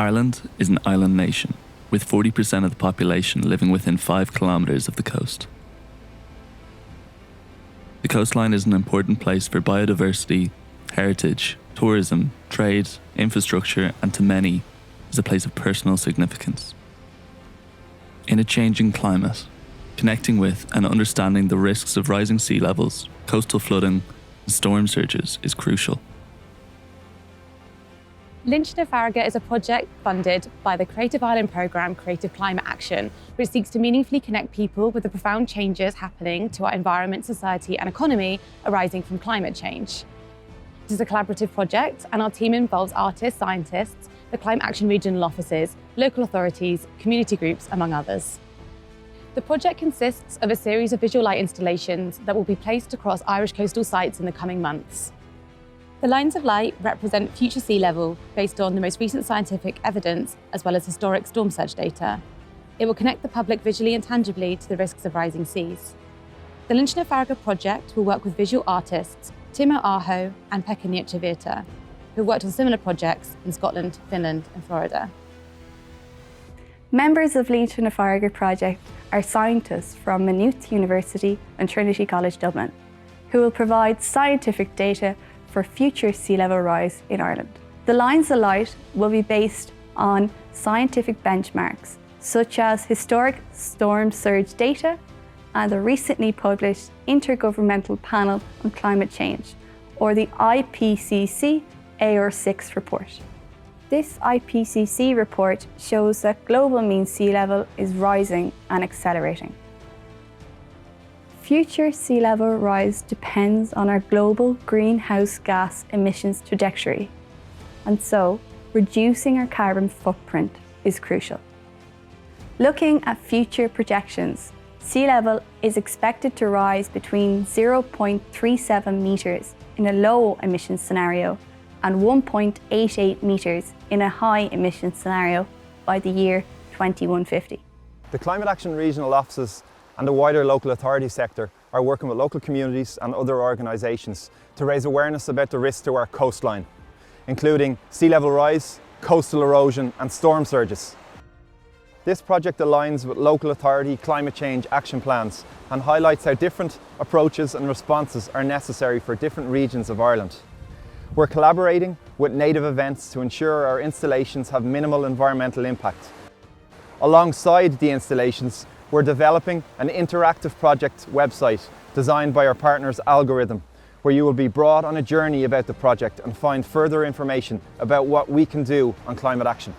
Ireland is an island nation, with 40% of the population living within 5 kilometres of the coast. The coastline is an important place for biodiversity, heritage, tourism, trade, infrastructure, and to many, is a place of personal significance. In a changing climate, connecting with and understanding the risks of rising sea levels, coastal flooding, and storm surges is crucial. Línte Farraige is a project funded by the Creative Island programme Creative Climate Action, which seeks to meaningfully connect people with the profound changes happening to our environment, society and economy arising from climate change. It is a collaborative project and our team involves artists, scientists, the Climate Action regional offices, local authorities, community groups, among others. The project consists of a series of visual light installations that will be placed across Irish coastal sites in the coming months. The lines of light represent future sea level based on the most recent scientific evidence as well as historic storm surge data. It will connect the public visually and tangibly to the risks of rising seas. The Línte Farraige project will work with visual artists Timo and Pekka Niittyvirta, who have worked on similar projects in Scotland, Finland and Florida. Members of Línte Farraige project are scientists from Maynooth University and Trinity College Dublin, who will provide scientific data for future sea level rise in Ireland. The lines of light will be based on scientific benchmarks such as historic storm surge data and the recently published Intergovernmental Panel on Climate Change, or the IPCC AR6 report. This IPCC report shows that global mean sea level is rising and accelerating. Future sea level rise depends on our global greenhouse gas emissions trajectory, and so reducing our carbon footprint is crucial. Looking at future projections, sea level is expected to rise between 0.37 metres in a low emission scenario and 1.88 metres in a high emission scenario by the year 2150. The Climate Action regional offices and the wider local authority sector are working with local communities and other organisations to raise awareness about the risks to our coastline, including sea level rise, coastal erosion and storm surges. This project aligns with local authority climate change action plans and highlights how different approaches and responses are necessary for different regions of Ireland. We're collaborating with native events to ensure our installations have minimal environmental impact. Alongside the installations, we're developing an interactive project website designed by our partners Algorithm, where you will be brought on a journey about the project and find further information about what we can do on climate action.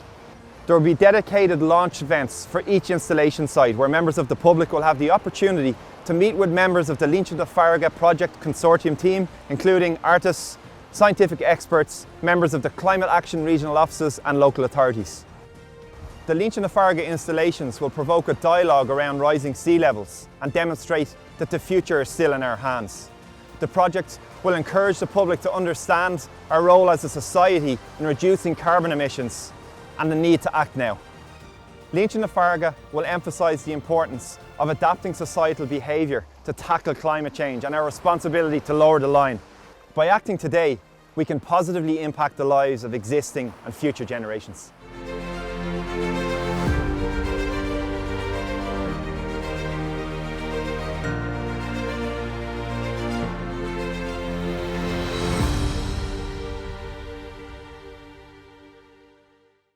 There will be dedicated launch events for each installation site where members of the public will have the opportunity to meet with members of the Línte Farraige project consortium team, including artists, scientific experts, members of the Climate Action regional offices and local authorities. The Línte Farraige installations will provoke a dialogue around rising sea levels and demonstrate that the future is still in our hands. The project will encourage the public to understand our role as a society in reducing carbon emissions and the need to act now. Línte Farraige will emphasise the importance of adapting societal behaviour to tackle climate change and our responsibility to lower the line. By acting today, we can positively impact the lives of existing and future generations.